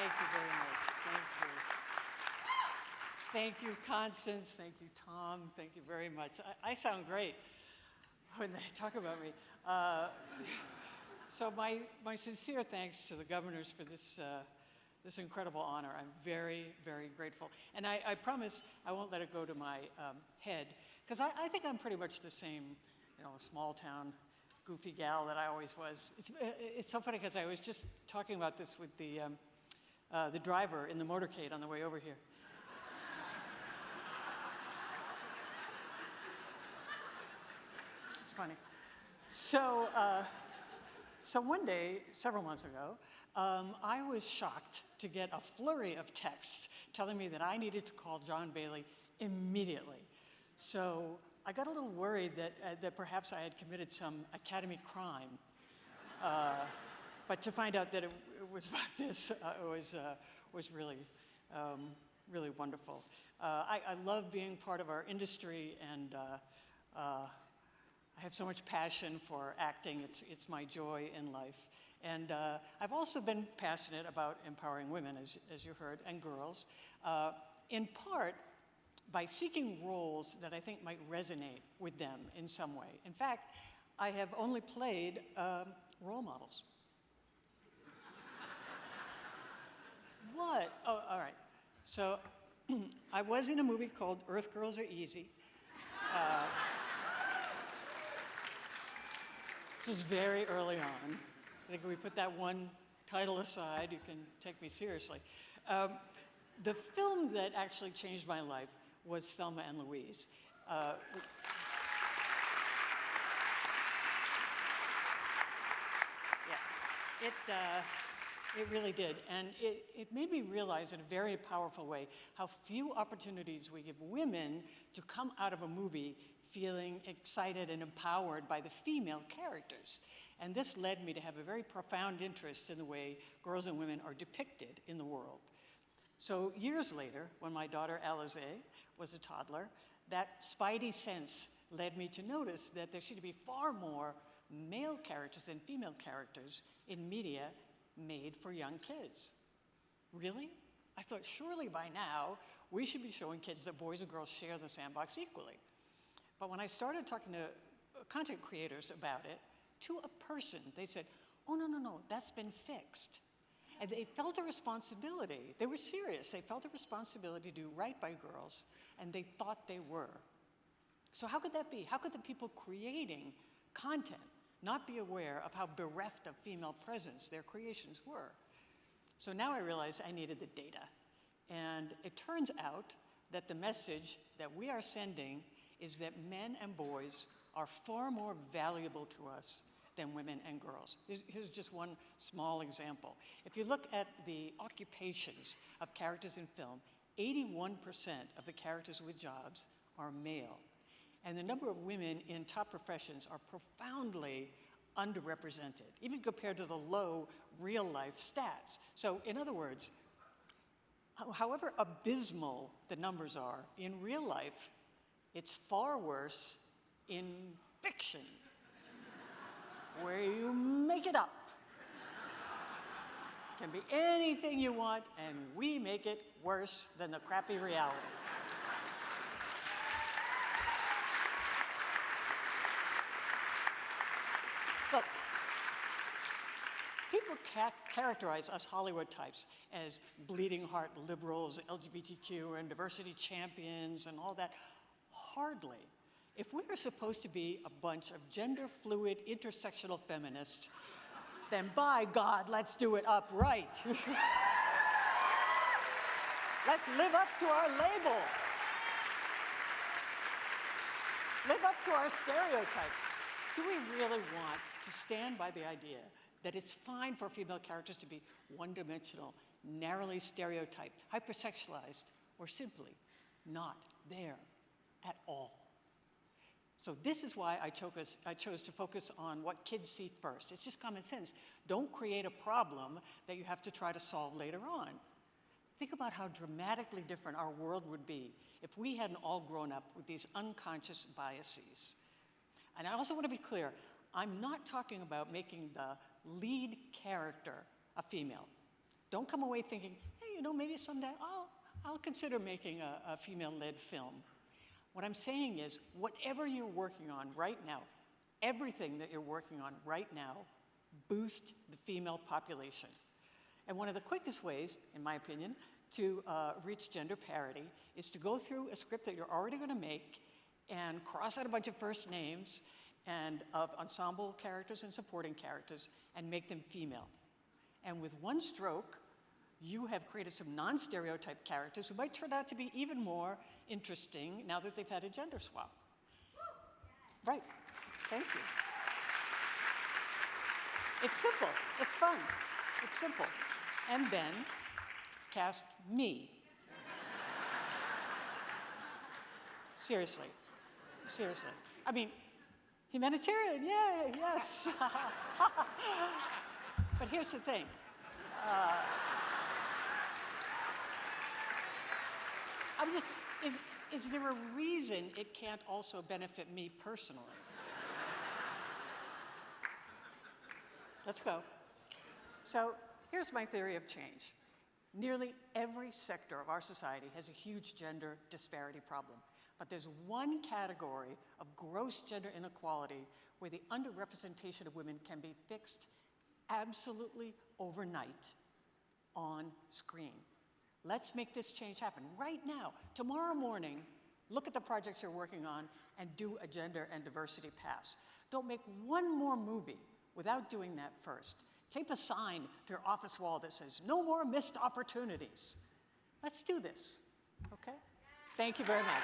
Thank you very much. Thank you. Thank you, Constance. Thank you, Tom. Thank you very much. I sound great when they talk about me. So my sincere thanks to the governors for this incredible honor. I'm very, very grateful. And I promise I won't let it go to my head, because I think I'm pretty much the same, small town goofy gal that I always was. It's so funny because I was just talking about this with the driver in the motorcade on the way over here. It's funny. So one day, several months ago, I was shocked to get a flurry of texts telling me that I needed to call John Bailey immediately. So I got a little worried that perhaps I had committed some academy crime. But to find out that it was about this was really, really wonderful. I love being part of our industry, and I have so much passion for acting. It's my joy in life. And I've also been passionate about empowering women, as you heard, and girls, in part by seeking roles that I think might resonate with them in some way. In fact, I have only played role models. What? Oh, all right. So I was in a movie called Earth Girls Are Easy. This was very early on. I think if we put that one title aside, you can take me seriously. The film that actually changed my life was Thelma and Louise. It really did. And it made me realize in a very powerful way how few opportunities we give women to come out of a movie feeling excited and empowered by the female characters. And this led me to have a very profound interest in the way girls and women are depicted in the world. So years later, when my daughter Alize was a toddler, that spidey sense led me to notice that there should be far more male characters than female characters in media made for young kids. Really? I thought surely by now we should be showing kids that boys and girls share the sandbox equally. But when I started talking to content creators about it, to a person, they said, oh, no, that's been fixed. And they felt a responsibility. They were serious. They felt a responsibility to do right by girls, and they thought they were. So how could that be? How could the people creating content not be aware of how bereft of female presence their creations were? So now I realized I needed the data. And it turns out that the message that we are sending is that men and boys are far more valuable to us than women and girls. Here's just one small example. If you look at the occupations of characters in film, 81% of the characters with jobs are male. And the number of women in top professions are profoundly underrepresented, even compared to the low real-life stats. So in other words, however abysmal the numbers are in real life, it's far worse in fiction, where you make it up. It can be anything you want, and we make it worse than the crappy reality. Look, people characterize us Hollywood types as bleeding heart liberals, LGBTQ, and diversity champions, and all that. Hardly. If we are supposed to be a bunch of gender-fluid, intersectional feminists, then by God, let's do it upright. Let's live up to our label. Live up to our stereotype. Do we really want to stand by the idea that it's fine for female characters to be one-dimensional, narrowly stereotyped, hypersexualized, or simply not there at all? So this is why I chose to focus on what kids see first. It's just common sense. Don't create a problem that you have to try to solve later on. Think about how dramatically different our world would be if we hadn't all grown up with these unconscious biases. And I also want to be clear, I'm not talking about making the lead character a female. Don't come away thinking, hey, you know, maybe someday I'll consider making a female-led film. What I'm saying is, whatever you're working on right now, everything that you're working on right now, boost the female population. And one of the quickest ways, in my opinion, to reach gender parity is to go through a script that you're already going to make and cross out a bunch of first names and of ensemble characters and supporting characters and make them female. And with one stroke, you have created some non-stereotype characters who might turn out to be even more interesting now that they've had a gender swap. Right. Thank you. It's simple. It's fun. It's simple. And then cast me. Seriously. Seriously. I mean, humanitarian, yay, yes. But here's the thing. Is there a reason it can't also benefit me personally? Let's go. So here's my theory of change. Nearly every sector of our society has a huge gender disparity problem. But there's one category of gross gender inequality where the underrepresentation of women can be fixed absolutely overnight on screen. Let's make this change happen right now. Tomorrow morning, look at the projects you're working on and do a gender and diversity pass. Don't make one more movie without doing that first. Tape a sign to your office wall that says, "No more missed opportunities." Let's do this, okay? Thank you very much.